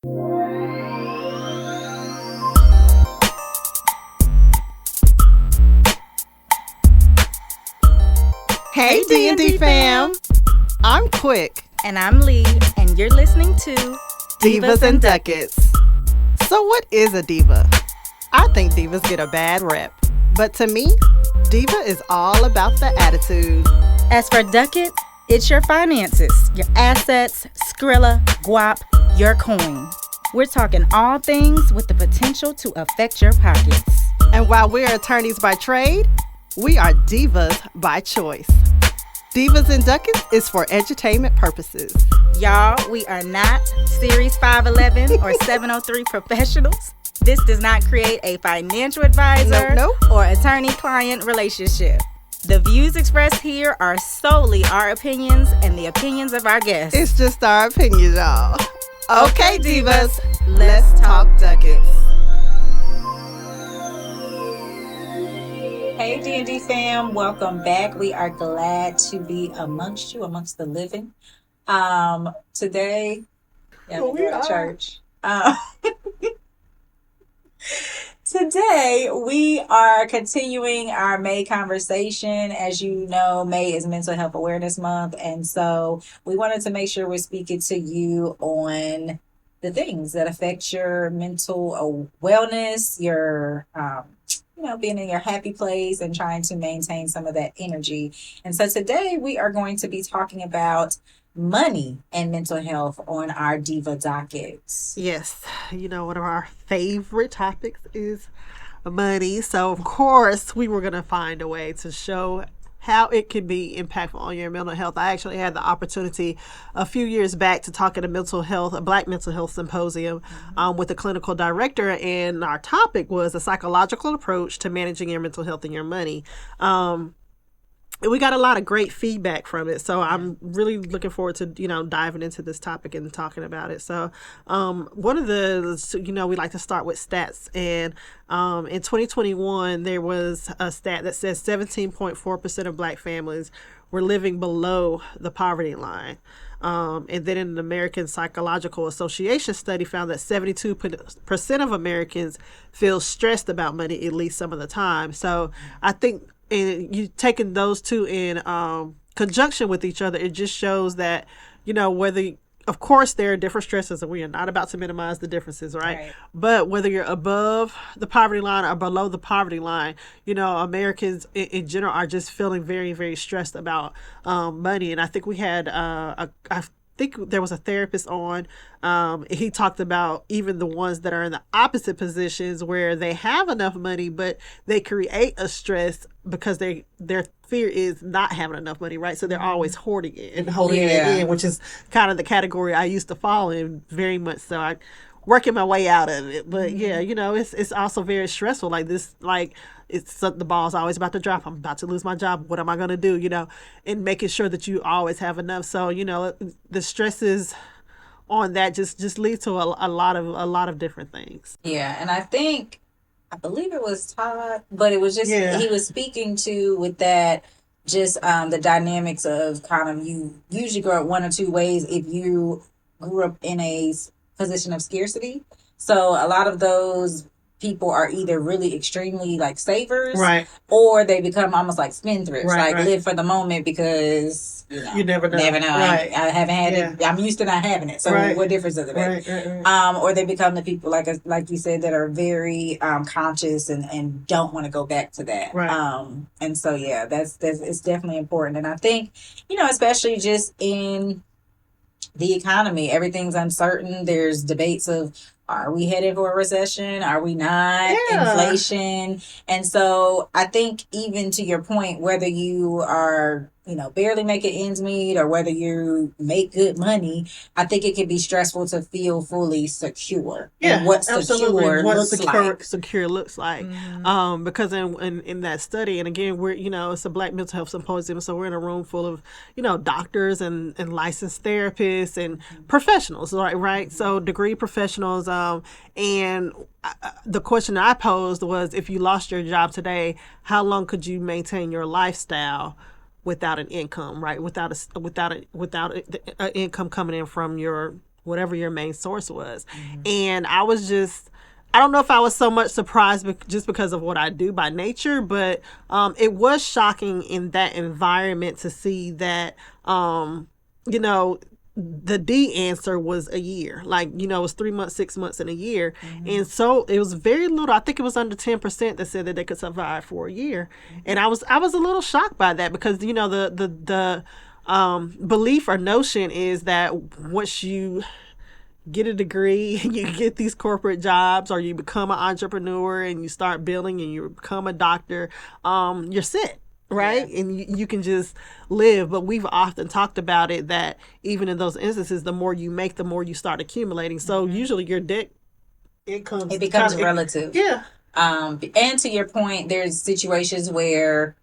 Hey D&D fam, I'm Quick. And I'm Lee, and you're listening to Divas and Ducats. So what is a diva? I think divas get a bad rep, but to me, diva is all about the attitude. As for Ducat, it's your finances, your assets, Skrilla, guap, your coin. We're talking all things with the potential to affect your pockets. And while we're attorneys by trade, we are divas by choice. Divas and Ducats is for edutainment purposes. Y'all, we are not Series 511 or 703 professionals. This does not create a financial advisor or attorney-client relationship. The views expressed here are solely our opinions and the opinions of our guests. It's just our opinions, y'all. Okay, divas, let's talk Ducats. Hey D&D fam, welcome back. We are glad to be amongst you, amongst the living. Today, we are church. Today, we are continuing our May conversation. As you know, May is Mental Health Awareness Month, and so we wanted to make sure we're speaking to you on the things that affect your mental wellness, your being in your happy place and trying to maintain some of that energy. And so today we are going to be talking about money and mental health on our Diva dockets. Yes, one of our favorite topics is money. So of course we were going to find a way to show how it can be impactful on your mental health. I actually had the opportunity a few years back to talk at a Black mental health symposium with a clinical director, and our topic was a psychological approach to managing your mental health and your money. We got a lot of great feedback from it, so I'm really looking forward to diving into this topic and talking about it. So one of the we like to start with stats, and in 2021 there was a stat that says 17.4% of Black families were living below the poverty line. And then an American Psychological Association study found that 72% of Americans feel stressed about money at least some of the time. So I think you taking those two in conjunction with each other, it just shows that, whether, of course, there are different stresses, and we are not about to minimize the differences, right? But whether you're above the poverty line or below the poverty line, Americans in general are just feeling very, very stressed about money. And I think we had I think there was a therapist on. He talked about even the ones that are in the opposite positions where they have enough money, but they create a stress because their fear is not having enough money, right? So they're always hoarding it and holding it in, which is kind of the category I used to fall in very much. So I working my way out of it, but it's also very stressful. Like this, it's the ball's always about to drop. I'm about to lose my job. What am I going to do? And making sure that you always have enough. So, the stresses on that just lead to a lot of different things. Yeah. And I believe it was Todd, but it was just, he was speaking to with that, just the dynamics of kind of, you usually grow up one or two ways if you grew up in a position of scarcity. So a lot of those people are either really extremely savers, right, or they become almost like spendthrifts, live for the moment because you never know. Right. I haven't had it. I'm used to not having it. So what difference does it make? Or they become the people like you said that are very conscious and don't want to go back to that. Right. And so that's it's definitely important. And I think especially just in the economy, everything's uncertain. There's debates of, are we headed for a recession? Are we not? Inflation. And so I think even to your point, whether you are, barely making ends meet or whether you make good money, I think it can be stressful to feel fully secure. Yeah, and what secure looks like. Secure looks like. Mm-hmm. Because in that study, and again, we're, it's a Black mental health symposium, so we're in a room full of, doctors and licensed therapists and professionals, right? Mm-hmm. So degree professionals. And the question I posed was, if you lost your job today, how long could you maintain your lifestyle without an income, right? Without an income coming in from your whatever your main source was. And I don't know if I was so much surprised just because of what I do by nature, but it was shocking in that environment to see that, the D answer was a year. Like, it was 3 months, 6 months, and a year. And so it was very little. I think it was under 10% that said that they could survive for a year. And I was a little shocked by that because, the belief or notion is that once you get a degree and you get these corporate jobs or you become an entrepreneur and you start building and you become a doctor, you're set. Right. Yeah. And you can just live. But we've often talked about it that even in those instances, the more you make, the more you start accumulating. So usually your debt, it becomes relative. Yeah. And to your point, there's situations where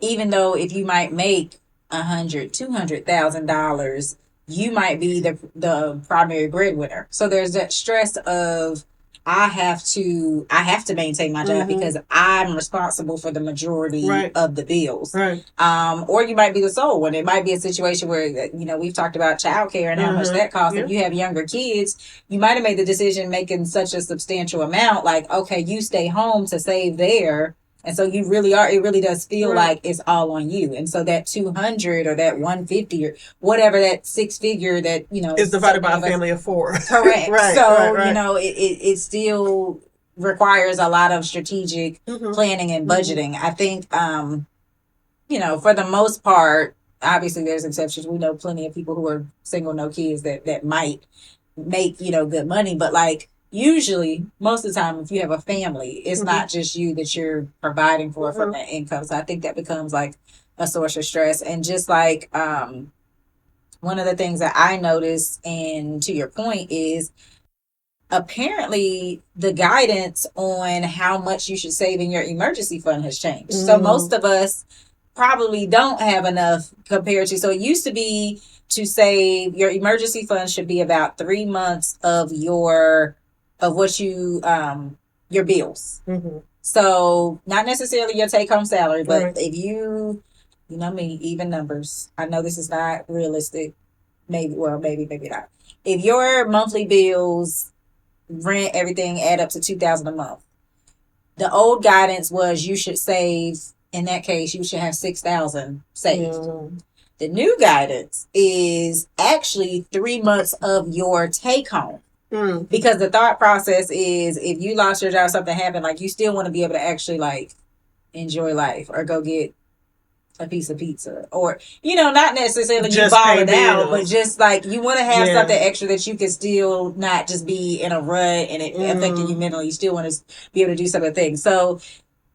even though if you might make $100,000-$200,000, you might be the primary breadwinner. So there's that stress of I have to maintain my job because I'm responsible for the majority of the bills. Right. Or you might be the sole one. It might be a situation where, we've talked about childcare and how much that costs. If you have younger kids, you might have made the decision making such a substantial amount, like, okay, you stay home to save there. And so you really are, it really does feel like it's all on you. And so that 200 or that 150 or whatever, that six figure that, is divided by a family of four. Correct. So, it still requires a lot of strategic planning and budgeting. I think, for the most part, obviously there's exceptions. We know plenty of people who are single, no kids that might make, good money, but like, usually, most of the time, if you have a family, it's not just you that you're providing for from that income. So I think that becomes like a source of stress. And just like one of the things that I noticed, and to your point, is apparently the guidance on how much you should save in your emergency fund has changed. So most of us probably don't have enough compared to. So it used to be to save, your emergency fund should be about 3 months of what you your bills. So not necessarily your take home salary, but if you me, even numbers, I know this is not realistic, maybe not. If your monthly bills, rent, everything add up to $2,000 a month, the old guidance was you should save, in that case you should have $6,000 saved. The new guidance is actually 3 months of your take home. Because the thought process is if you lost your job, something happened, like you still want to be able to actually like enjoy life or go get a piece of pizza or, not necessarily just you balling out, but just like you want to have something extra that you can still not just be in a rut and it affecting you mentally. You still want to be able to do some of the things. So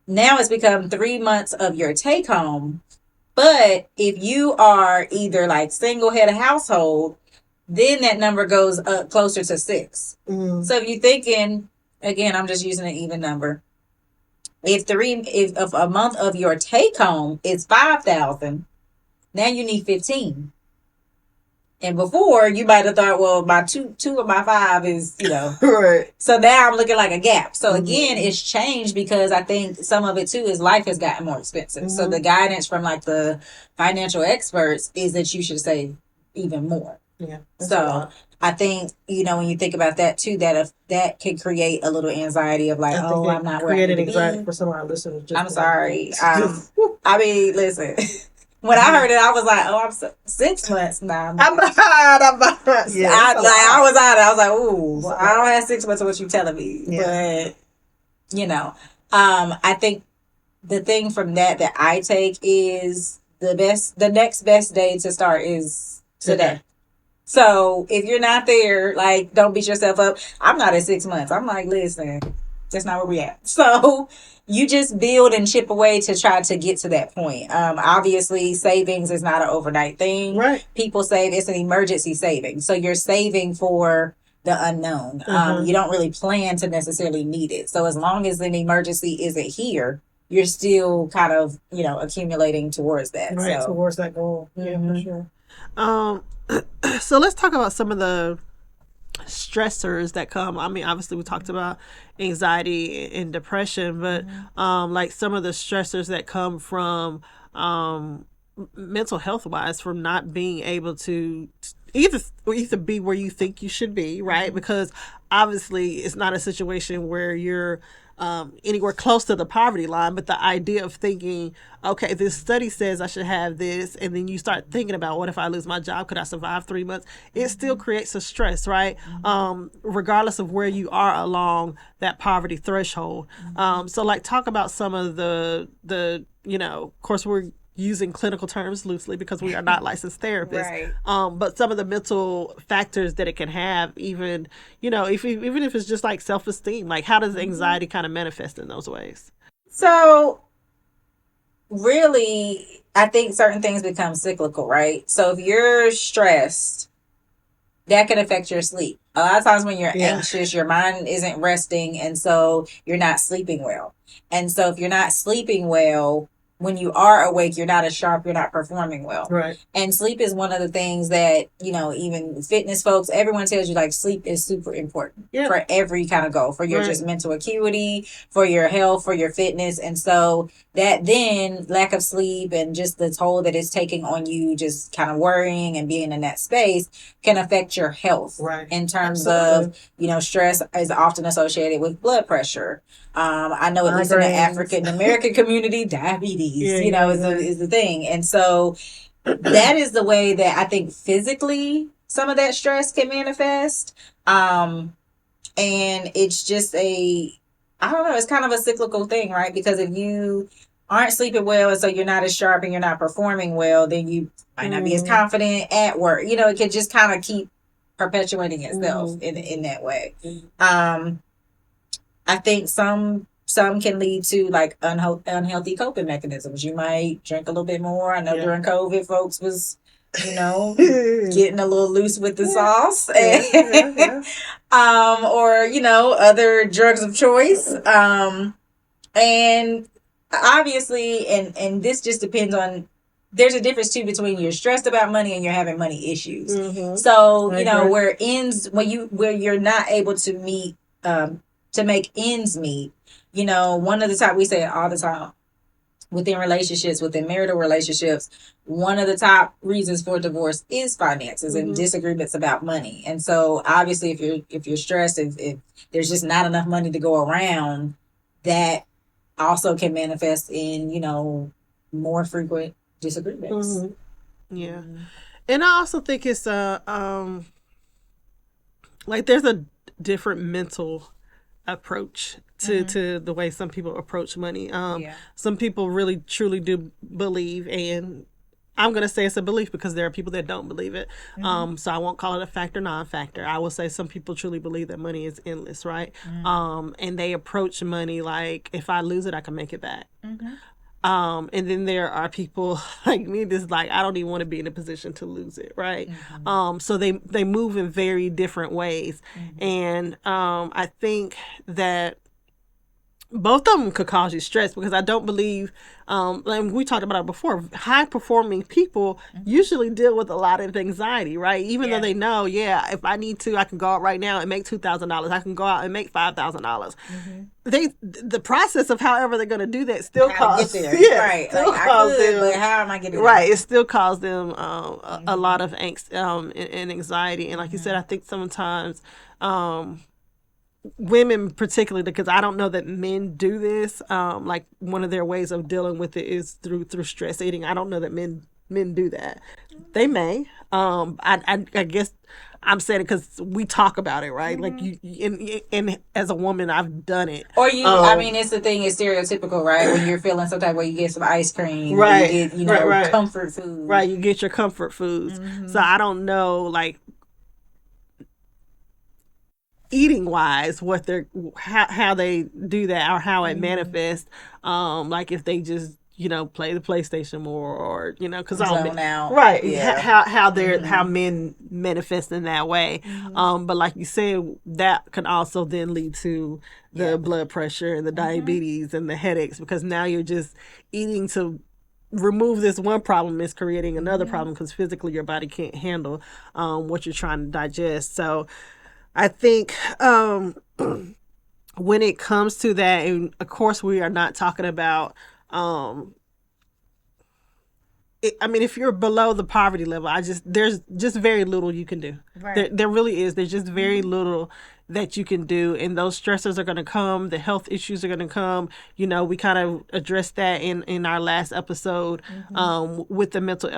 now it's become 3 months of your take home. But if you are either like single head of household, then that number goes up closer to 6. So if you're thinking, again, I'm just using an even number. If a month of your take home is $5,000, now you need 15. And before you might have thought, well, my two of my 5 is, right. So now I'm looking like a gap. So again, it's changed because I think some of it too is life has gotten more expensive. So the guidance from like the financial experts is that you should save even more. Yeah. So I think, when you think about that too, that can create a little anxiety of like, I'm not where I need to be. Anxiety for some of our listeners. I'm sorry. I mean, listen, when I heard it, I was like, I'm 6 months now. I'm behind. Yeah, I was out. I was like, ooh, I don't have 6 months of what you're telling me. Yeah. But, I think the thing from that I take is the next best day to start is today. So if you're not there, like, don't beat yourself up. I'm not at 6 months. I'm like, listen, that's not where we at. So you just build and chip away to try to get to that point. Obviously, savings is not an overnight thing. Right. People save, it's an emergency saving. So you're saving for the unknown. You don't really plan to necessarily need it. So as long as an emergency isn't here, you're still kind of, accumulating towards that. Right, towards that goal. Yeah, for sure. So let's talk about some of the stressors that come. I mean, obviously we talked about anxiety and depression, but like some of the stressors that come from mental health wise, from not being able to either be where you think you should be, right? Mm-hmm. Because obviously it's not a situation where you're anywhere close to the poverty line, but the idea of thinking, okay, this study says I should have this, and then you start thinking about, what if I lose my job? Could I survive 3 months? It still creates a stress, right? Regardless of where you are along that poverty threshold. So like, talk about some of the of course we're using clinical terms loosely because we are not licensed therapists. Right. But some of the mental factors that it can have, even if it's just like self-esteem, like how does anxiety kind of manifest in those ways? So really, I think certain things become cyclical, right? So if you're stressed, that can affect your sleep. A lot of times when you're anxious, your mind isn't resting, and so you're not sleeping well. And so if you're not sleeping well, when you are awake, you're not as sharp, you're not performing well. Right. And sleep is one of the things that, even fitness folks, everyone tells you, like, sleep is super important for every kind of goal, for your just mental acuity, for your health, for your fitness. And so that then lack of sleep and just the toll that it's taking on you, just kind of worrying and being in that space, can affect your health. Right. In terms of, stress is often associated with blood pressure. I know at least in the African American community, diabetes, is the thing. And so that is the way that I think physically some of that stress can manifest. And it's just I don't know, it's kind of a cyclical thing, right? Because if you aren't sleeping well and so you're not as sharp and you're not performing well, then you might not be as confident at work. It can just kind of keep perpetuating itself in that way. I think some can lead to like unhealthy coping mechanisms. You might drink a little bit more. I know during COVID, folks was, getting a little loose with the sauce, or other drugs of choice. And obviously, and this just depends on. There's a difference too between you're stressed about money and you're having money issues. Mm-hmm. So where you're not able to meet. To make ends meet, one of the top, we say it all the time, within marital relationships, one of the top reasons for divorce is finances and disagreements about money. And so obviously if you're stressed, if there's just not enough money to go around, that also can manifest in, more frequent disagreements. Mm-hmm. Yeah. And I also think it's there's a different mental approach to the way some people approach money. Some people really truly do believe, and I'm going to say it's a belief because there are people that don't believe it. So I won't call it a fact or non-factor. I will say some people truly believe that money is endless, right? And they approach money like, if I lose it, I can make it back. And then there are people like me that's like, I don't even want to be in a position to lose it, right? So they move in very different ways. And I think that both of them could cause you stress, because I don't believe, like we talked about it before, high performing people usually deal with a lot of anxiety, right? Even though they know, if I need to, I can go out right now and make $2,000. I can go out and make $5,000. The process of however they're going to do that still causes them. Right. Like, but how am I getting there? Right. It still causes them a lot of angst and anxiety. And like you said, I think sometimes women particularly, because I don't know that men do this, like one of their ways of dealing with it is through stress eating. I don't know that men do that. They may. I guess I'm saying it because we talk about it, right? Like and as a woman, I've done it. Or it's the thing, it's stereotypical, right? When you're feeling some type of way, you get some ice cream, right? You get, comfort food, right? You get your comfort foods. So I don't know, like, eating wise, what they're how they do that or how it manifests. Like if they just play the PlayStation more, or because zone out, right? Yeah. How men manifest in that way. But like you said, that can also then lead to the blood pressure and the diabetes and the headaches, because now you're just eating to remove this one problem, is creating another problem, because physically your body can't handle what you're trying to digest. So I think when it comes to that, and of course we are not talking about if you're below the poverty level, there's just very little you can do. Right. There really is. There's just very little that you can do, and those stressors are going to come. The health issues are going to come. We kind of addressed that in our last episode with the mental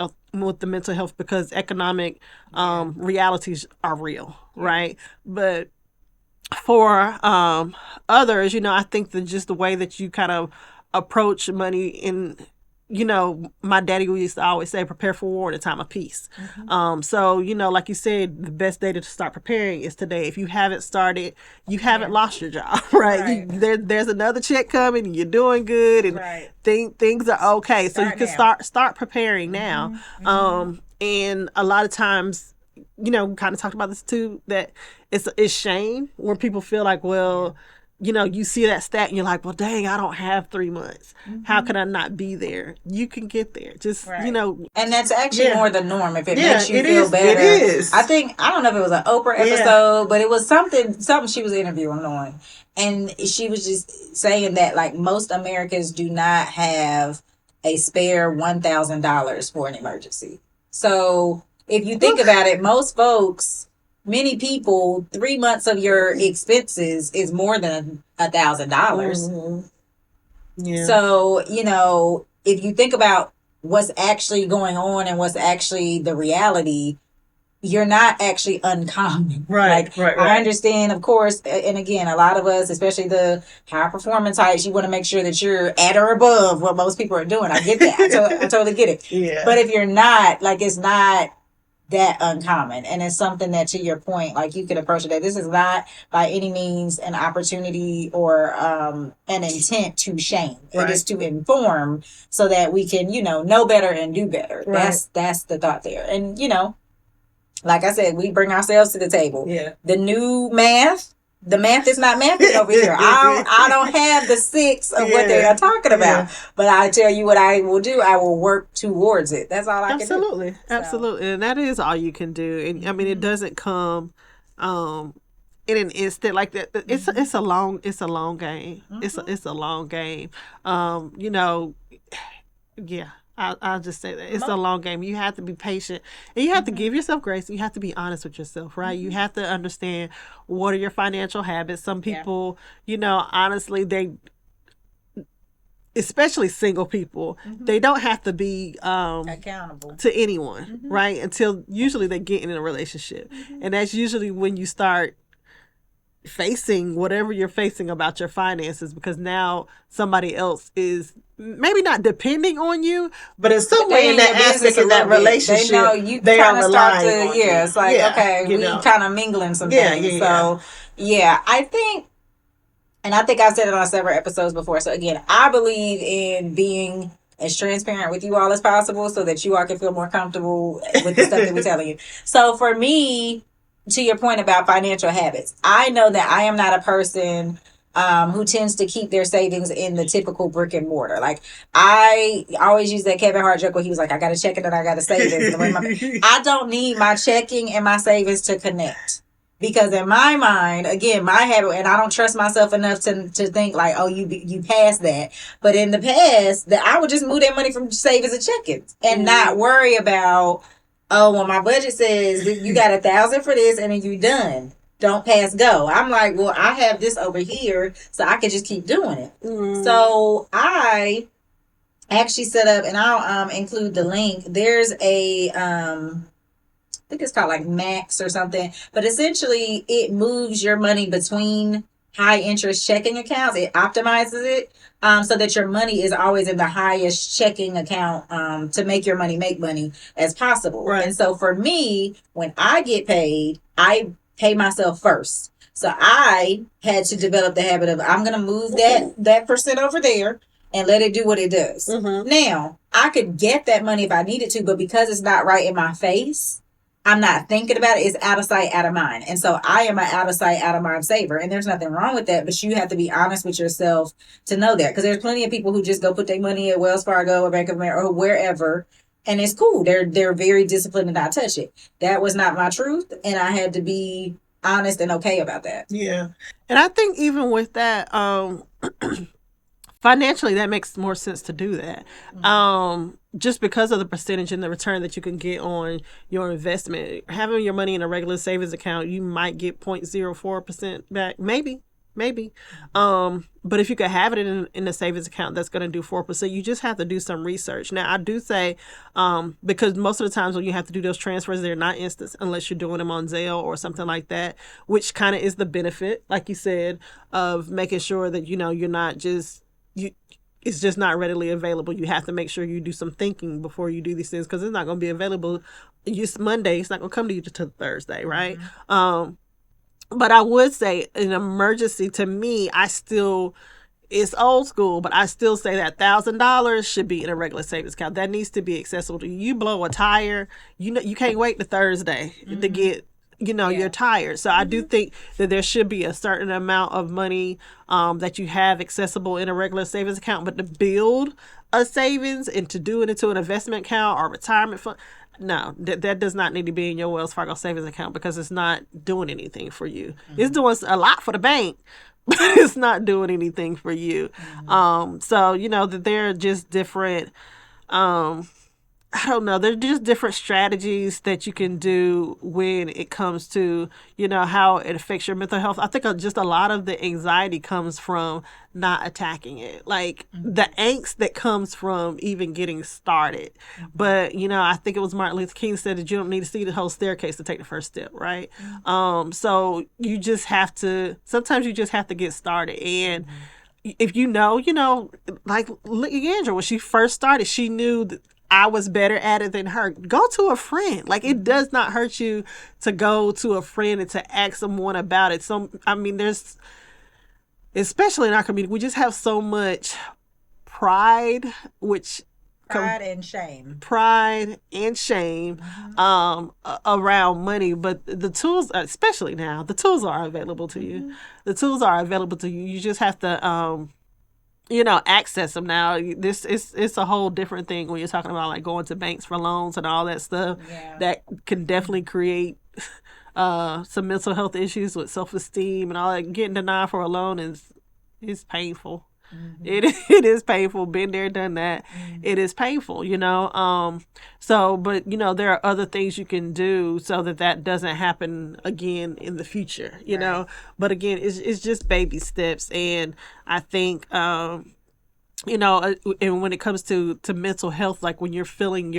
health, because economic realities are real, right? But for others, I think that just the way that you kind of approach money my daddy used to always say, prepare for war in a time of peace. So, like you said, the best day to start preparing is today. If you haven't started, you haven't lost your job, right? There's another check coming, and you're doing good, and things are okay. So you can start preparing now. And a lot of times, kind of talked about this too, that it's shame when people feel like, well, you see that stat and you're like, well, dang, I don't have 3 months. How can I not be there? You can get there. Just, And that's actually more the norm if it makes you feel better. It is. I don't know if it was an Oprah episode, but it was something she was interviewing on. And she was just saying that, like, most Americans do not have a spare $1,000 for an emergency. So if you think about it, most folks... Many people, 3 months of your expenses is more than $1,000. Yeah. So, if you think about what's actually going on and what's actually the reality, you're not actually uncommon. Right. I understand, of course, and again, a lot of us, especially the high performance types, you want to make sure that you're at or above what most people are doing. I get that. I totally get it. Yeah. But if you're not, it's not that uncommon, and it's something that, to your point, like, you could approach it that this is not by any means an opportunity or an intent to shame. It is to inform so that we can know better and do better. That's the thought there. And like I said, we bring ourselves to the table. The new math, the math is not mathing over here. I don't have the 6 of what they are talking about. But I tell you what I will do. I will work towards it. That's all I can do. Absolutely. And that is all you can do. And I mean, it doesn't come in an instant like that. It's a long game. It's a long game. I'll just say that it's a long game. You have to be patient, and you have to give yourself grace. You have to be honest with yourself, right? You have to understand what are your financial habits. Some people, honestly, especially single people, they don't have to be accountable to anyone, right? Until usually they get in a relationship, and that's usually when you start facing whatever you're facing about your finances, because now somebody else is maybe not depending on you, but in some way in that aspect of that relationship, they know you they kind are of start relying to it's like, okay, we kind of mingling some things. So I think, and I think I said it on several episodes before, so again, I believe in being as transparent with you all as possible so that you all can feel more comfortable with the stuff that we're telling you. So for me, to your point about financial habits, I know that I am not a person who tends to keep their savings in the typical brick and mortar. Like, I always use that Kevin Hart joke where he was like, I got a checking and I got a savings. I don't need my checking and my savings to connect. Because in my mind, again, my habit, and I don't trust myself enough to think like, oh, you passed that. But in the past, that I would just move that money from savings and checkings and not worry about, oh, well, my budget says you got $1,000 for this and then you done. Don't pass go. I'm like, well, I have this over here, so I can just keep doing it. So I actually set up, and I'll include the link. There's a, I think it's called like Max or something, but essentially it moves your money between high interest checking accounts. It optimizes it so that your money is always in the highest checking account to make your money make money as possible. Right. And so for me, when I get paid, I pay myself first. So I had to develop the habit of, I'm going to move that percent over there and let it do what it does. Now, I could get that money if I needed to, but because it's not right in my face, I'm not thinking about it. It's out of sight, out of mind. And so I am an out of sight, out of mind saver. And there's nothing wrong with that, but you have to be honest with yourself to know that. Because there's plenty of people who just go put their money at Wells Fargo or Bank of America or wherever, and it's cool. They're very disciplined and not touch it. That was not my truth, and I had to be honest and okay about that. Yeah. And I think even with that, financially, that makes more sense to do that. Just because of the percentage and the return that you can get on your investment. Having your money in a regular savings account, you might get 0.04% back, maybe. But if you could have it in a savings account that's going to do 4%, you just have to do some research. Now, I do say, because most of the times when you have to do those transfers, they're not instant unless you're doing them on Zelle or something like that, which kind of is the benefit, like you said, of making sure that, you're not just, it's just not readily available. You have to make sure you do some thinking before you do these things, because it's not going to be available just Monday. It's not going to come to you until Thursday, right? Mm-hmm. But I would say an emergency, to me, it's old school, but I still say that $1,000 should be in a regular savings account. That needs to be accessible to you. You blow a tire, you can't wait to Thursday to get, your tire. So I do think that there should be a certain amount of money that you have accessible in a regular savings account, but to build a savings and to do it into an investment account or retirement fund, no, that does not need to be in your Wells Fargo savings account, because it's not doing anything for you. Mm-hmm. It's doing a lot for the bank, but it's not doing anything for you. Mm-hmm. So, that they're just different. I don't know. They're just different strategies that you can do when it comes to, how it affects your mental health. I think just a lot of the anxiety comes from not attacking it. Like the angst that comes from even getting started. But, I think it was Martin Luther King said that you don't need to see the whole staircase to take the first step, right? So you just have to, sometimes you just have to get started. And if like Leandra, when she first started, she knew that I was better at it than her. Go to a friend. Like, it does not hurt you to go to a friend and to ask someone about it. There's, especially in our community, we just have so much pride, and shame. Pride and shame around money. But the tools, especially now, the tools are available to you. The tools are available to you. You just have to access them now. It's a whole different thing when you're talking about like going to banks for loans and all that stuff. Yeah. That can definitely create some mental health issues with self-esteem and all that. Getting denied for a loan is painful. Mm-hmm. It is painful. Been there, done that. Mm-hmm. It is painful, but there are other things you can do so that doesn't happen again in the future, know. But again, it's just baby steps. And I think, and when it comes to mental health, like when you're feeling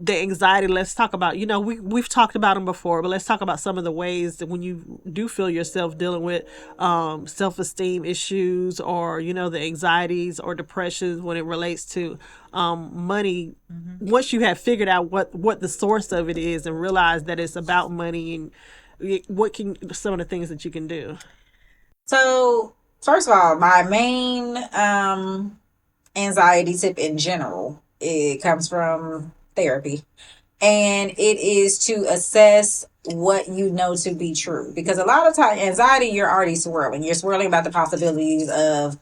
the anxiety, let's talk about, we've talked about them before, but let's talk about some of the ways that when you do feel yourself dealing with self-esteem issues or, the anxieties or depressions when it relates to money. Mm-hmm. Once you have figured out what the source of it is and realize that it's about money, and what can some of the things that you can do? So, first of all, my main anxiety tip in general, it comes from therapy, and it is to assess what you know to be true, because a lot of times anxiety, you're already swirling about the possibilities of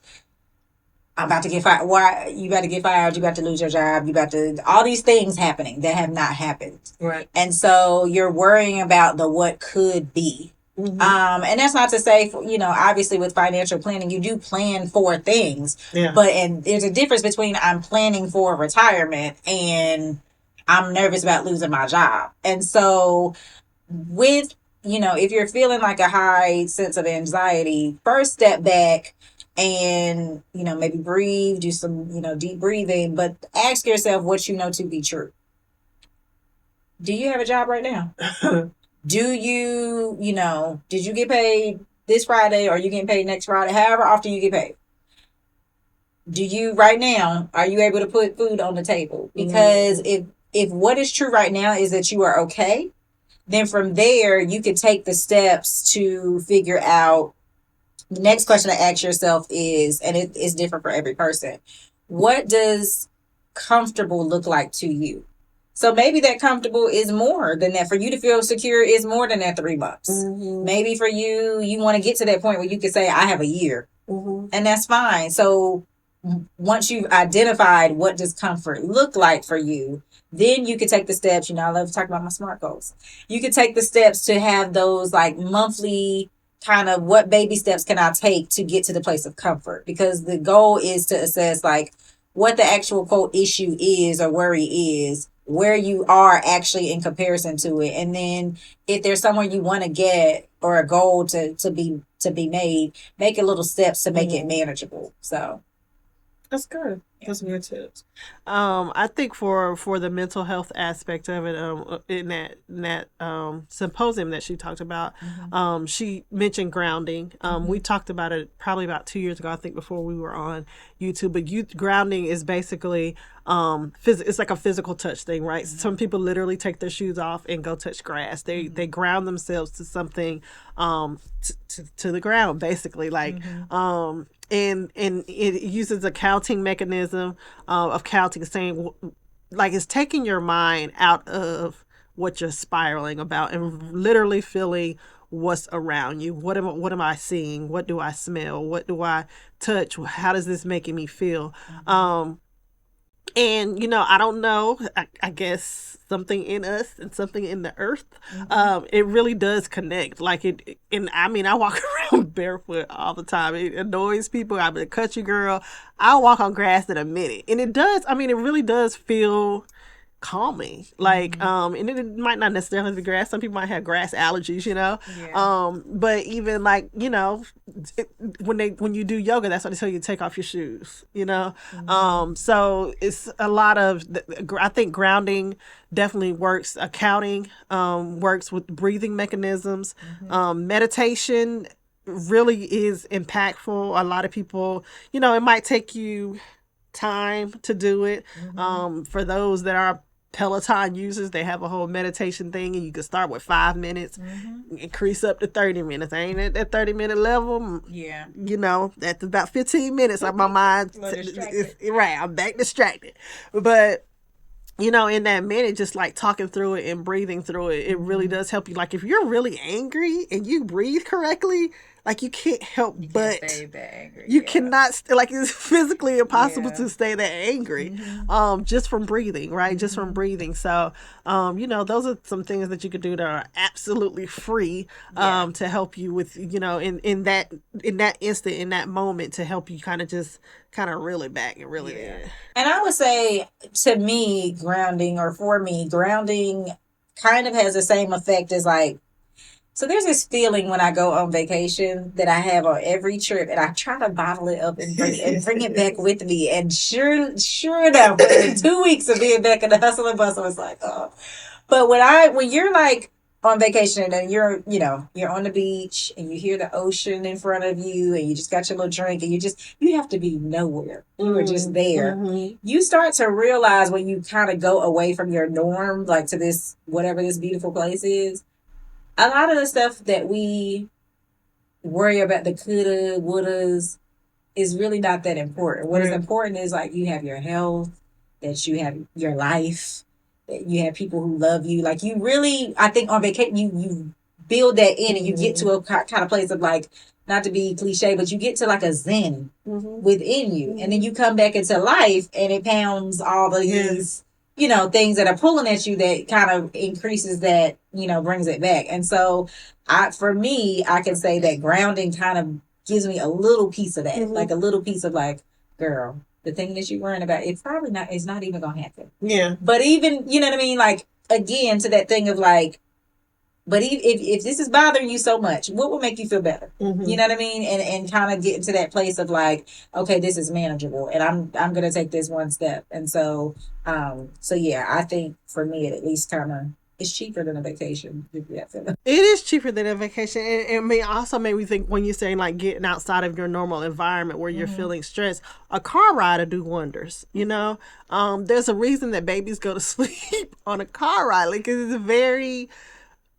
I'm about to get fired. Why you about to get fired? You about to lose your job. You about to all these things happening that have not happened, right? And so you're worrying about the what could be. Mm-hmm. And that's not to say, obviously with financial planning, you do plan for things, and there's a difference between I'm planning for retirement and I'm nervous about losing my job. And so with, if you're feeling like a high sense of anxiety, first step back and, maybe breathe, do some, deep breathing, but ask yourself what you know to be true. Do you have a job right now? Do you, did you get paid this Friday, or are you getting paid next Friday? However often you get paid. Do you right now, are you able to put food on the table? Because if what is true right now is that you are okay, then from there you could take the steps to figure out. The next question to ask yourself is, and it is different for every person, what does comfortable look like to you? So maybe that comfortable is more than that. For you to feel secure is more than that 3 months. Mm-hmm. Maybe for you want to get to that point where you can say, I have a year. Mm-hmm. And that's fine. So once you've identified what does comfort look like for you, then you could take the steps. I love talking about my SMART goals. You could take the steps to have those like monthly kind of what baby steps can I take to get to the place of comfort? Because the goal is to assess like what the actual quote issue is or worry is, where you are actually in comparison to it. And then if there's somewhere you want to get or a goal to be made, make a little steps to make it manageable. So that's good. That's good tips. I think for the mental health aspect of it, in that symposium that she talked about, she mentioned grounding. We talked about it probably about 2 years ago, I think, before we were on YouTube. But grounding is basically it's like a physical touch thing, right? Some people literally take their shoes off and go touch grass. They ground themselves to something, to the ground, basically, like. And it uses a counting mechanism of counting, saying like it's taking your mind out of what you're spiraling about and literally feeling what's around you. What am I seeing? What do I smell? What do I touch? How does this making me feel? And, I don't know, I guess something in us and something in the earth, it really does connect. Like I walk around barefoot all the time. It annoys people. I'm a country girl. I'll walk on grass in a minute. And it really does feel calming. Like, and it might not necessarily be grass. Some people might have grass allergies, Yeah. But even like, when you do yoga, that's what they tell you to take off your shoes, So it's a lot of, I think grounding definitely works. Counting works with breathing mechanisms. Meditation really is impactful. A lot of people, it might take you time to do it. For those that are Peloton users, they have a whole meditation thing, and you can start with 5 minutes, increase up to 30 minutes. I ain't at that 30-minute level. Yeah. That's about 15 minutes. My mind, right, I'm back distracted. But, in that minute, just like talking through it and breathing through it, it really does help you. Like if you're really angry and you breathe correctly, like you can't help but stay that angry. You cannot like it's physically impossible to stay that angry, just from breathing, right? Just from breathing. So, those are some things that you could do that are absolutely free, to help you with, in that instant, in that moment, to help you kind of reel it back and really. Yeah. And I would say, to me, grounding kind of has the same effect as like. So there's this feeling when I go on vacation that I have on every trip, and I try to bottle it up and bring it back with me. And sure enough, within 2 weeks of being back in the hustle and bustle, it's like, oh. But when you're like on vacation and you're on the beach and you hear the ocean in front of you and you just got your little drink and you have to be nowhere. You are just there. You start to realize when you kind of go away from your norm, like to this, whatever this beautiful place is, a lot of the stuff that we worry about, the coulda, wouldas, is really not that important. What is important is like you have your health, that you have your life, that you have people who love you. Like you really, I think on vacation, you build that in and you get to a kind of place of like, not to be cliche, but you get to like a zen within you. And then you come back into life and it pounds all of these... things that are pulling at you that kind of increases that, brings it back. And so for me, I can say that grounding kind of gives me a little piece of that, like a little piece of like, girl, the thing that you're worrying about, it's not even going to happen. Yeah. But even, you know what I mean? Like, again, to that thing of like, but if this is bothering you so much, what will make you feel better? You know what I mean? And kind of get into that place of like, okay, this is manageable, and I'm gonna take this one step. And so yeah, I think for me it at least kind of it's cheaper than a vacation. It is cheaper than a vacation, and it may also make me think when you're saying like getting outside of your normal environment where you're feeling stressed, a car ride will do wonders. There's a reason that babies go to sleep on a car ride, like it's very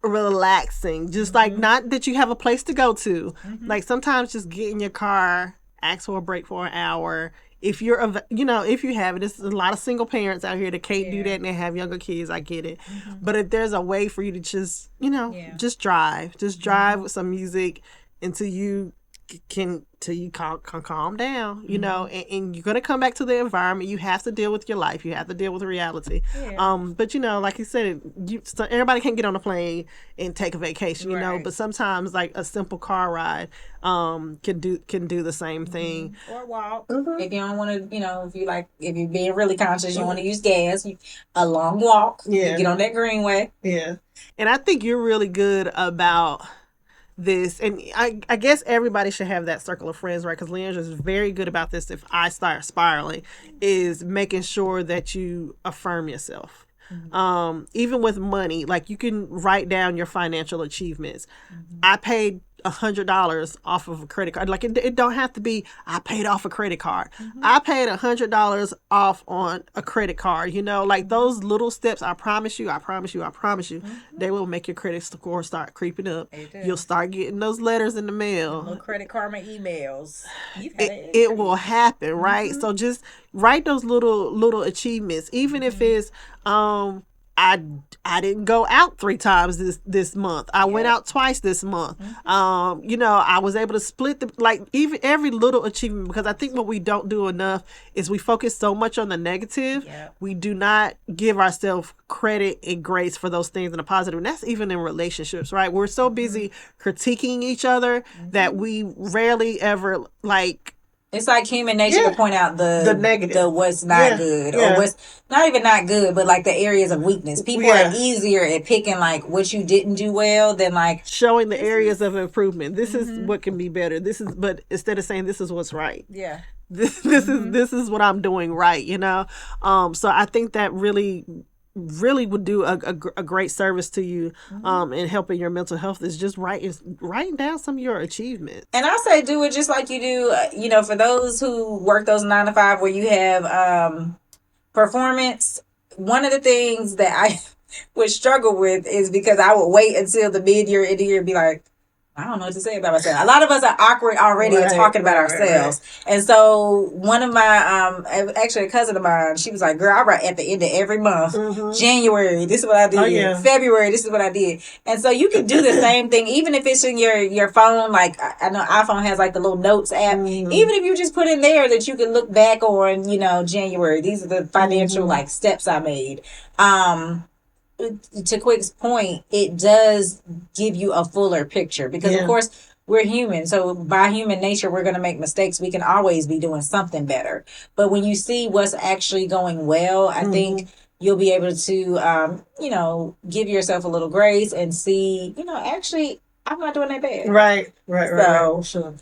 relaxing, just like not that you have a place to go to, like sometimes just get in your car, ask for a break for an hour. If you're if you have it, there's a lot of single parents out here that can't do that and they have younger kids. I get it. But if there's a way for you to just just drive with some music until you till you calm down, you know, and you're gonna come back to the environment. You have to deal with your life. You have to deal with reality. Yeah. But you know, like you said, everybody can't get on a plane and take a vacation, you know. But sometimes, like a simple car ride, can do the same thing. Or walk if you don't want to, you know, if you're being really conscious, you want to use gas. A long walk. Yeah. Get on that greenway. Yeah. And I think you're really good about this, and I guess everybody should have that circle of friends, right? Because Leandra is very good about this. If I start spiraling, is making sure that you affirm yourself. Even with money, like you can write down your financial achievements. I paid $100 off of a credit card. Like it don't have to be I paid off a credit card. I paid $100 off on a credit card. You know, like those little steps. I promise you. They will make your credit score start creeping up. You'll start getting those letters in the mail. Little Credit Karma emails. It will happen, right? So just write those little achievements, even if it's I didn't go out 3 times this month. I went out twice this month. You know, I was able to split even every little achievement, because I think what we don't do enough is we focus so much on the negative. We do not give ourselves credit and grace for those things in the positive. And that's even in relationships, right? We're so busy critiquing each other that we rarely ever it's like human nature to point out the negative, the what's not good, or what's not even not good, but like the areas of weakness. People are easier at picking like what you didn't do well than like showing the areas of improvement. This is what can be better. But instead of saying this is what's right. Yeah. This is what I'm doing right, you know? So I think that really would do a great service to you in helping your mental health, is just writing down some of your achievements. And I say do it just like you do, you know, for those who work those 9 to 5 where you have performance. One of the things that I would struggle with is because I would wait until the mid-year, end of year and be like, I don't know what to say about myself. A lot of us are awkward already at talking about ourselves. And so one of my, actually a cousin of mine, she was like, girl, I write at the end of every month. January, this is what I did. February, this is what I did. And so you can do the same thing, even if it's in your phone. Like I know iPhone has like the little notes app. Even if you just put in there that you can look back on, you know, January, these are the financial like steps I made. To Quick's point, it does give you a fuller picture because, of course, we're human. So by human nature, we're going to make mistakes. We can always be doing something better. But when you see what's actually going well, I think you'll be able to, you know, give yourself a little grace and see, you know, actually, I'm not doing that bad. Right. Sure.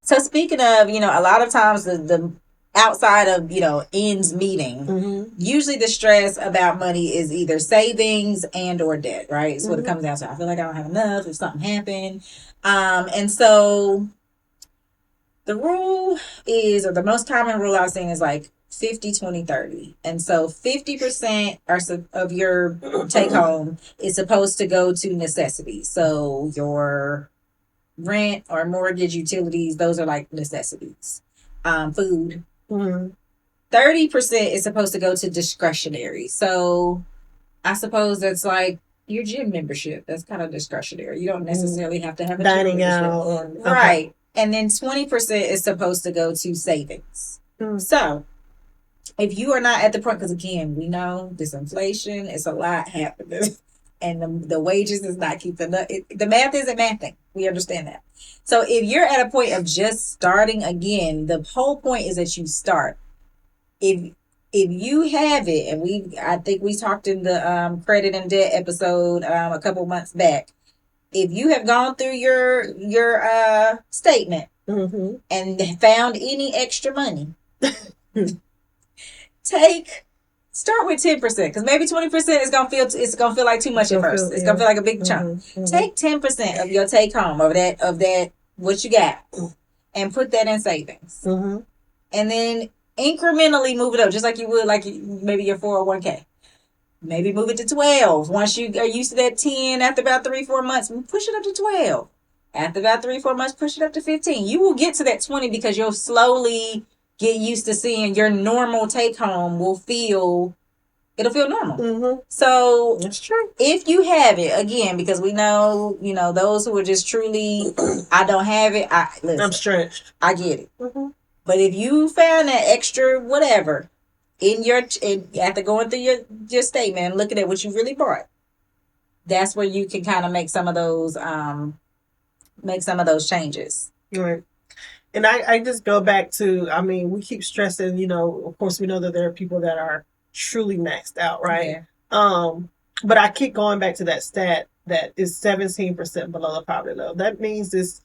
So speaking of, you know, a lot of times the outside of, you know, ends meeting, usually the stress about money is either savings and or debt, right? It's what it comes down to. I feel like I don't have enough if something happened. And so the rule is, or the most common rule I've seen is like 50, 20, 30. And so 50% of your take home is supposed to go to necessities. So your rent or mortgage, utilities, those are like necessities. Food. 30% is supposed to go to discretionary. So I suppose that's like your gym membership. That's kind of discretionary. You don't necessarily have to have a dining out. Right. And then 20% is supposed to go to savings. So if you are not at the point, because again, we know this inflation, it's a lot happening. And the wages is not keeping up. The math isn't mathing. We understand that. So if you're at a point of just starting again, the whole point is that you start. If you have it, and I think we talked in the credit and debt episode a couple months back. If you have gone through your statement and found any extra money, start with 10%, because maybe 20% is gonna feel like too much at first. It's gonna feel like a big chunk. Take 10% of your take home of that what you got, and put that in savings, and then incrementally move it up, just like you would like maybe your 401k. Maybe move it to 12. Once you are used to that 10, after about 3-4 months, push it up to 12. After about 3-4 months, push it up to 15. You will get to that 20 because you'll slowly get used to seeing your normal take home will feel It'll feel normal. Mm-hmm. So that's true. If you have it, again, because we know, those who are just truly, I don't have it. Listen, I'm stretched. I get it. Mm-hmm. But if you found that extra whatever after going through your statement and looking at what you really bought, that's where you can kind of make some of those changes. Right. And I just go back to, I mean, we keep stressing, of course we know that there are people that are truly maxed out, right? Yeah. But I keep going back to that stat that is 17% below the poverty level. That means it's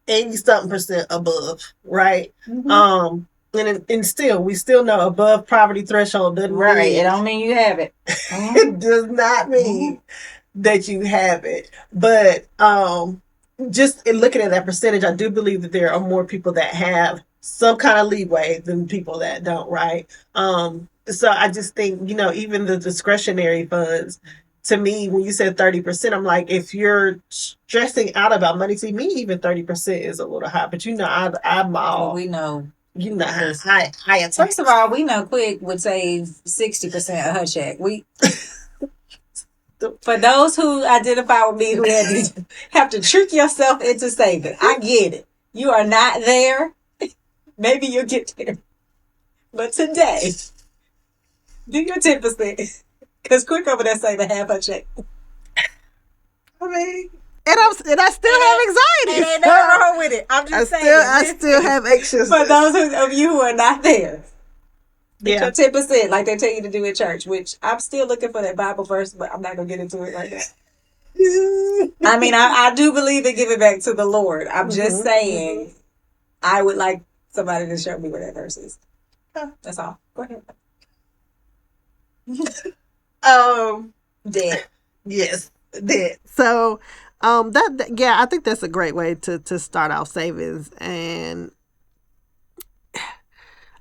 80-something% above, right? Mm-hmm. And still, we still know above poverty threshold doesn't mean, it don't mean you have it. Mm-hmm. It does not mean that you have it. But just in looking at that percentage, I do believe that there are more people that have some kind of leeway than people that don't, right? So I just think, even the discretionary funds, to me, when you said 30%, I'm like, if you're stressing out about money, to me, even 30% is a little high. But I'm all... We know. High. First of all, we know Quick would save 60% of her check. For those who identify with me, who have to trick yourself into saving, I get it. You are not there. Maybe you'll get there. But today, do your 10%. Because Quick over there saving half her check. I mean, and I still have anxiety. And ain't nothing wrong with it. I'm just saying. I still have anxiousness. For those of you who are not there. Get your 10%, like they tell you to do in church, which I'm still looking for that Bible verse, but I'm not going to get into it right now. I mean, I do believe in giving back to the Lord. I'm just saying, I would like somebody to show me where that verse is. That's all. Go ahead. Dead. Yes, dead. So, I think that's a great way to start out savings. And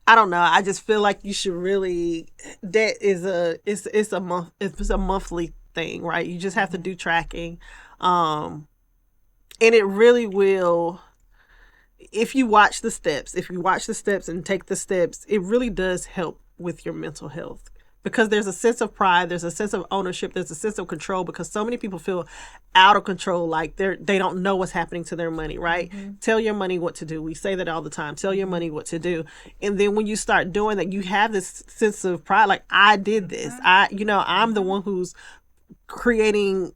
I don't know. I just feel like you should really. That is it's a monthly thing, right? You just have to do tracking, and it really will. If you watch the steps, and take the steps, it really does help with your mental health. Because there's a sense of pride, there's a sense of ownership, there's a sense of control, because so many people feel out of control, like they don't know what's happening to their money, right? Mm-hmm. Tell your money what to do. We say that all the time. Tell your money what to do. And then when you start doing that, you have this sense of pride, like, I did this. I'm the one who's creating,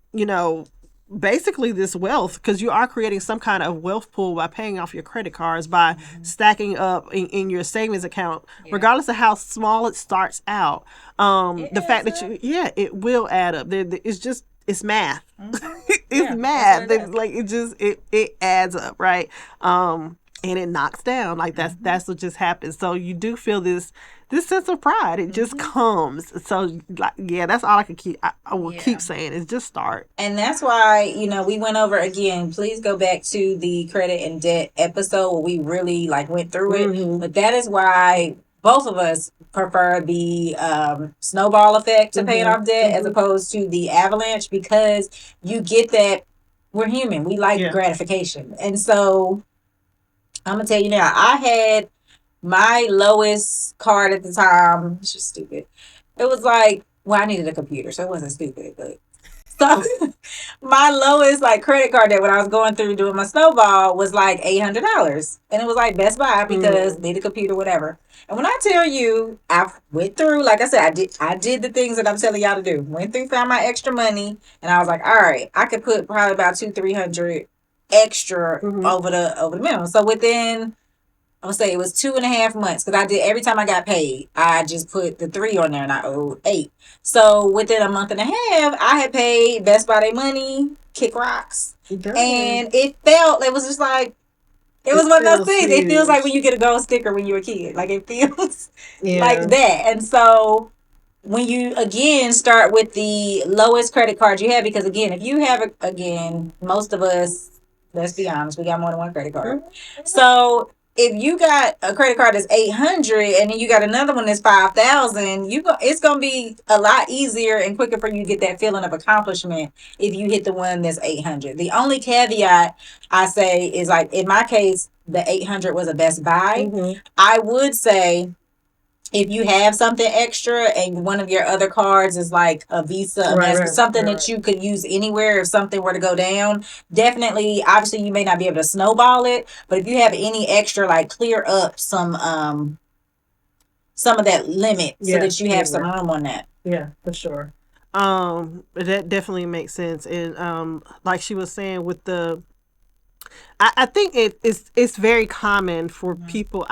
basically this wealth, because you are creating some kind of wealth pool by paying off your credit cards, by stacking up in your savings account, regardless of how small it starts out. The fact that it will add up. It's math. Mm-hmm. It's math. It adds up, right? And it knocks down. Like that's what just happens. So you do feel this sense of pride. It just comes. So that's all I can keep. I will keep saying is just start. And that's why, we went over again. Please go back to the credit and debt episode where we really went through it. Mm-hmm. But that is why both of us prefer the snowball effect to paying off debt as opposed to the avalanche, because you get that. We're human. We like gratification. And so I'm going to tell you now, I had my lowest card at the time. It's just stupid. It was I needed a computer, so it wasn't stupid. But so my lowest credit card debt when I was going through doing my snowball was $800, and it was Best Buy because need a computer, whatever. And when I tell you, I went through, like I said, I did the things that I'm telling y'all to do. Went through, found my extra money, and I was like, all right, I could put probably about $200-300 extra over the minimum. So within, I'll say it was 2.5 months, because I did every time I got paid, I just put the 3 on there and I owed 8. So within a month and a half, I had paid Best Buy their money, Kick Rocks, and it was just it was one of those things. It feels like when you get a gold sticker when you're a kid. It feels like that. And so when you, again, start with the lowest credit card you have, because, again, if you have, most of us, let's be honest, we got more than one credit card. Mm-hmm. So if you got a credit card that's $800 and then you got another one that's $5,000, it's going to be a lot easier and quicker for you to get that feeling of accomplishment if you hit the one that's $800. The only caveat I say is, in my case, the $800 was a Best Buy. Mm-hmm. I would say if you have something extra and one of your other cards is like a Visa, something that you could use anywhere if something were to go down, definitely, obviously you may not be able to snowball it, but if you have any extra, like clear up some of that limit so that you have some room on that. Yeah, for sure. That definitely makes sense. And like she was saying with the, I think it's very common for people.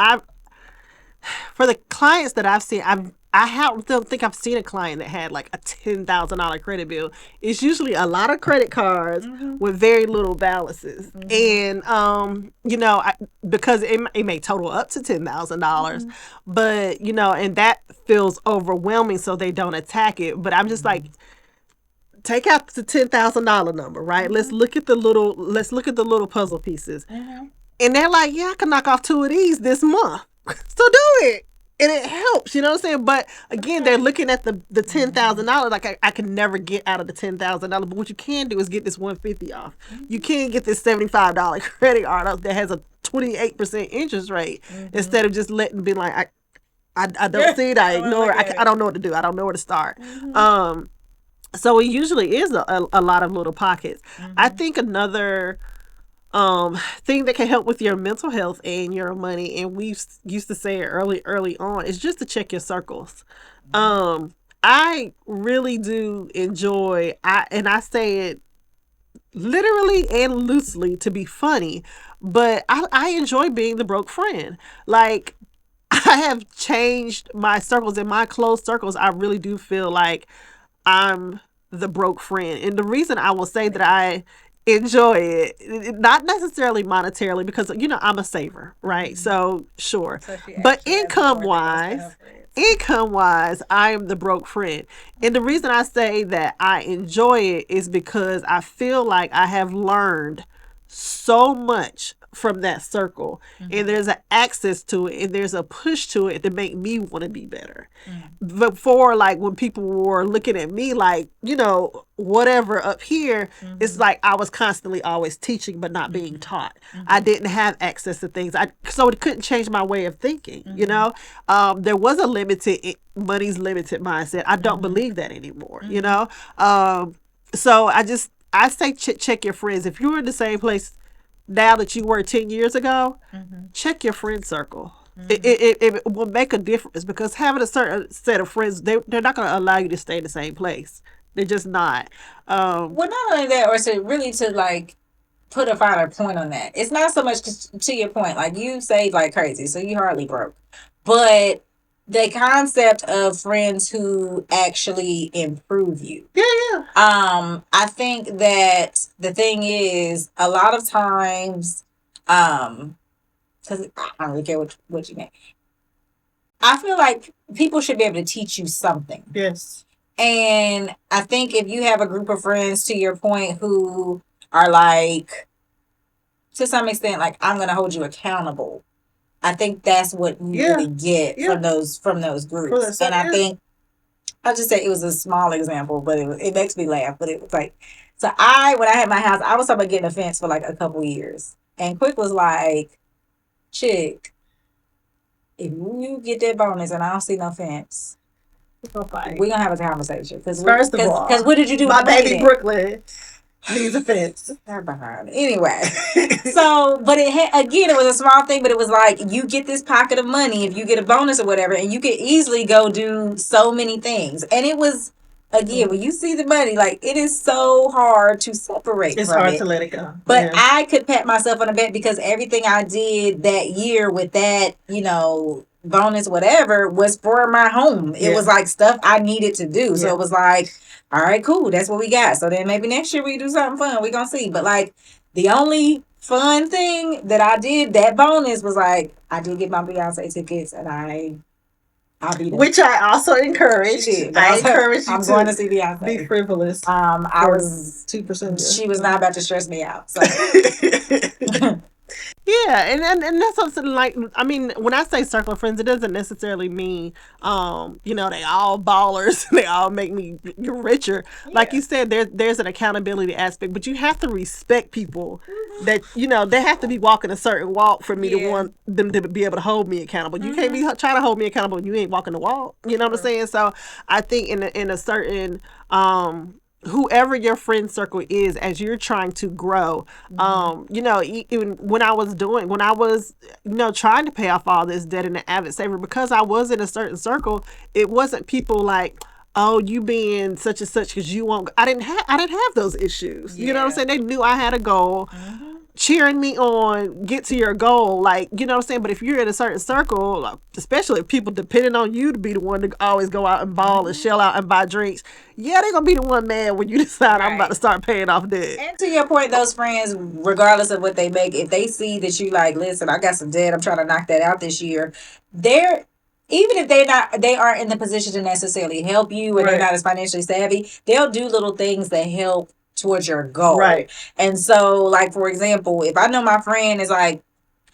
For the clients that I've seen, don't think I've seen a client that had like a $10,000 credit bill. It's usually a lot of credit cards with very little balances, and because it may total up to $10,000, but and that feels overwhelming, so they don't attack it. But I'm just like, take out the $10,000 number, right? Let's look at the little puzzle pieces, and they're like, yeah, I can knock off 2 of these this month. So do it. And it helps, you know what I'm saying? But again, they're looking at the $10,000. Like I can never get out of the $10,000. But what you can do is get this $150 off. You can get this $75 credit card that has a 28% interest rate instead of just be like, I don't see it. I ignore it. I don't know what to do. I don't know where to start. So it usually is a lot of little pockets. I think another thing that can help with your mental health and your money, and we used to say it early on, is just to check your circles. I really do enjoy, and I say it literally and loosely to be funny, but I enjoy being the broke friend. Like, I have changed my circles. In my close circles, I really do feel like I'm the broke friend. And the reason I will say that I enjoy it, not necessarily monetarily, because I'm a saver, right? So sure, but income wise, I am the broke friend. And the reason I say that I enjoy it is because I feel like I have learned so much from that circle, and there's an access to it, and there's a push to it to make me want to be better. Before, like, when people were looking at me like, whatever up here, it's like I was constantly always teaching but not being taught. I didn't have access to things, so it couldn't change my way of thinking. There was a money's limited mindset. I don't believe that anymore. So I say check your friends. If you're in the same place now that you were 10 years ago, check your friend circle. It will make a difference, because having a certain set of friends, they're not going to allow you to stay in the same place. They're just not. Well, not only that, or to like put a finer point on that. It's not so much to your point, like, you save like crazy, so you hardly broke. But the concept of friends who actually improve you. Yeah. I think that the thing is, a lot of times, because I don't really care what you mean, I feel like people should be able to teach you something. Yes. And I think if you have a group of friends, to your point, who are like, to some extent, like, I'm going to hold you accountable, I think that's what you really get from those groups. And I think, I'll just say it was a small example, but it makes me laugh. But it was like, so when I had my house, I was talking about getting a fence for like a couple years. And Quick was like, chick, if you get that bonus and I don't see no fence, we're going to have a conversation. First of all, because what did you do? My baby Brooklyn needs a fence. Anyway, so, but it was a small thing, but it was like, you get this pocket of money if you get a bonus or whatever, and you could easily go do so many things. And it was, again, when you see the money, like, it is so hard to separate. It's hard to let it go. But I could pat myself on the back, because everything I did that year with that, bonus, whatever, was for my home. It was like stuff I needed to do. So it was like, all right, cool, that's what we got. So then maybe next year we do something fun. We're gonna see. But like, the only fun thing that I did, that bonus, was like, I did get my Beyonce tickets, and I'll be there. Which I also encourage. I encourage you I'm going to see Beyonce. Be frivolous. I was 2%. She was not about to stress me out. So. Yeah, and that's something like, I mean, when I say circle of friends, it doesn't necessarily mean they all ballers, they all make me richer. Yeah. Like you said, there's an accountability aspect, but you have to respect people that they have to be walking a certain walk for me to want them to be able to hold me accountable. You can't be trying to hold me accountable and you ain't walking the walk. You know what I'm saying? So I think in a certain whoever your friend circle is, as you're trying to grow, even when I was trying to pay off all this debt in the Avid Saver, because I was in a certain circle, it wasn't people like, oh, you being such and such because you won't. I didn't have those issues. Yeah. You know what I'm saying? They knew I had a goal. Cheering me on, get to your goal, like, you know what I'm saying? But if you're in a certain circle, especially if people depending on you to be the one to always go out and ball and shell out and buy drinks, they're gonna be the one mad when you decide I'm about to start paying off debt. And to your point, those friends, regardless of what they make, if they see that you like, listen, I got some debt, I'm trying to knock that out this year, even if they aren't in the position to necessarily help you, or they're not as financially savvy, they'll do little things that help towards your goal. Right. And so, like, for example, if I know my friend is like,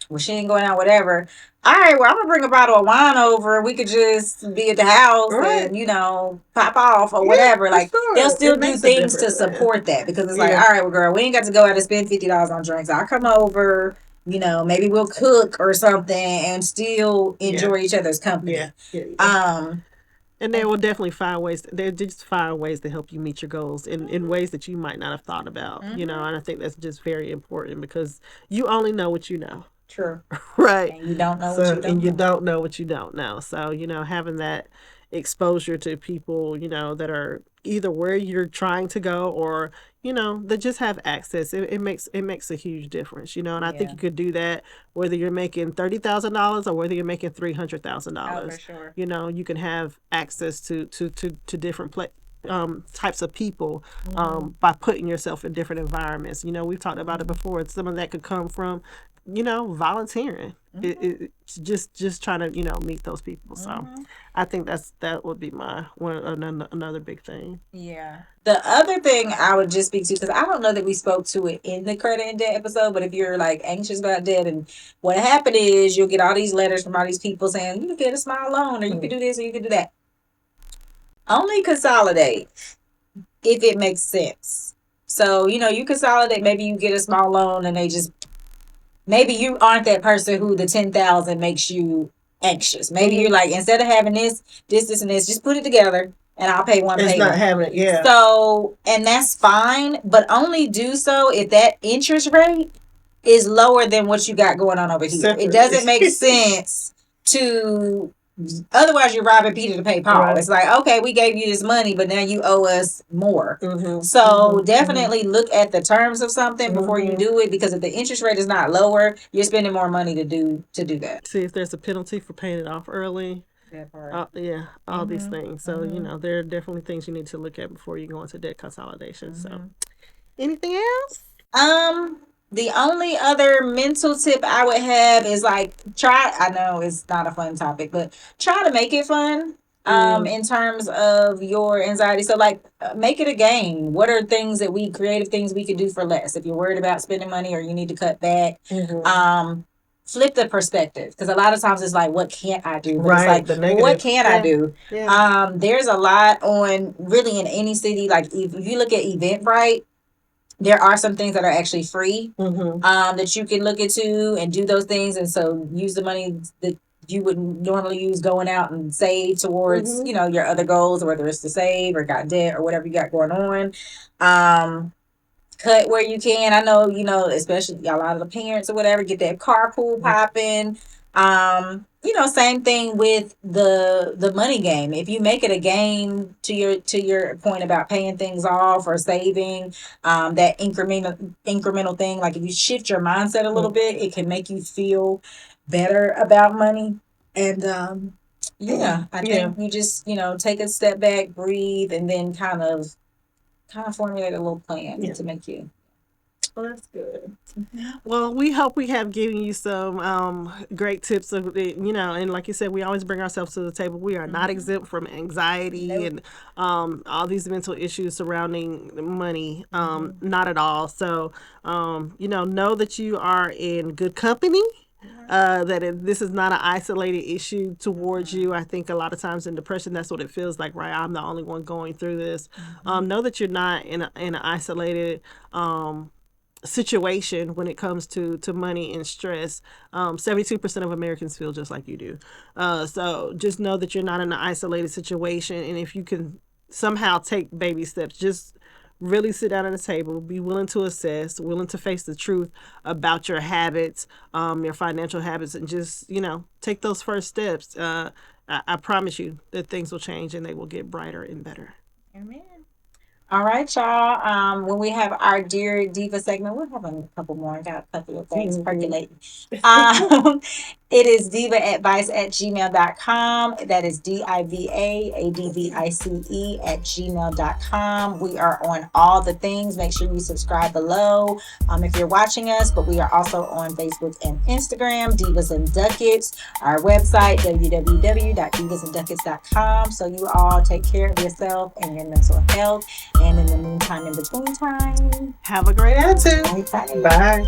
well, she ain't going out, whatever. All right, well, I'm gonna bring a bottle of wine over. We could just be at the house and, pop off or whatever. Like, they'll still do things to support that, because it's like, all right, well, girl, we ain't got to go out and spend $50 on drinks. I'll come over, maybe we'll cook or something and still enjoy each other's company. And they will definitely find ways. They just find ways to help you meet your goals in ways that you might not have thought about. And I think that's just very important, because you only know what you know. True. Right. And you don't know what you don't know. And you don't know what you don't know. So, having that exposure to people, that are either where you're trying to go, or, that just have access. It makes a huge difference, and I think you could do that whether you're making $30,000 or whether you're making $300,000. Oh, for sure. You can have access to different types of people by putting yourself in different environments. We've talked about it before. Some of that could come from volunteering. It's just trying to meet those people. So I think that would be another big thing. Yeah. The other thing I would just speak to, because I don't know that we spoke to it in the credit and debt episode, but if you're like anxious about debt, and what happened is you'll get all these letters from all these people saying you can get a small loan, or you can do this, or you can do that. Only consolidate if it makes sense. So, you consolidate, maybe you get a small loan and maybe you aren't that person who the 10,000 makes you anxious. Maybe you're like, instead of having this, and this, just put it together and I'll pay one payment. It's not having it, yeah. So, and that's fine, but only do so if that interest rate is lower than what you got going on over here. Separate. It doesn't make sense to... Otherwise, you're robbing Peter to pay Paul. Right. It's like, okay, we gave you this money, but now you owe us more. So definitely look at the terms of something before you do it, because if the interest rate is not lower, you're spending more money to do that. See if there's a penalty for paying it off early. That part. All these things. So there are definitely things you need to look at before you go into debt consolidation. So, anything else? The only other mental tip I would have is like, I know it's not a fun topic, but try to make it fun in terms of your anxiety. So like, make it a game. What are creative things we could do for less? If you're worried about spending money or you need to cut back, flip the perspective. Because a lot of times it's like, what can't I do? But it's like, what can I do? Yeah. There's a lot on really in any city. Like if you look at Eventbrite, there are some things that are actually free that you can look into and do those things. And so use the money that you would normally use going out and save towards, your other goals, whether it's to save or got debt or whatever you got going on. Cut where you can. I know, especially a lot of the parents or whatever, get that carpool popping. Same thing with the money game. If you make it a game, to your point about paying things off or saving, that incremental thing, like if you shift your mindset a little bit, it can make you feel better about money. And I think you just take a step back, breathe, and then kind of formulate a little plan to make you. Well, that's good. Well, we hope we have given you some great tips of it, and like you said, we always bring ourselves to the table. We are not exempt from anxiety and all these mental issues surrounding money. Not at all. So, know that you are in good company. This is not an isolated issue towards you. I think a lot of times in depression, that's what it feels like, right? I'm the only one going through this. Know that you're not in an isolated situation when it comes to money and stress. 72% of Americans feel just like you do. So just know that you're not in an isolated situation. And if you can somehow take baby steps, just really sit down at a table, be willing to assess, willing to face the truth about your habits, your financial habits, and just, take those first steps. I promise you that things will change and they will get brighter and better. Amen. All right, y'all. When we have our Dear Diva segment, we're having a couple more. I got a couple of things percolating. It is divaadvice@gmail.com. That is divaadvice@gmail.com. We are on all the things. Make sure you subscribe below if you're watching us. But we are also on Facebook and Instagram, Divas and Ducats. Our website, www.divasandducats.com. So you all take care of yourself and your mental health. And in the meantime, in between time, have a great attitude. Bye.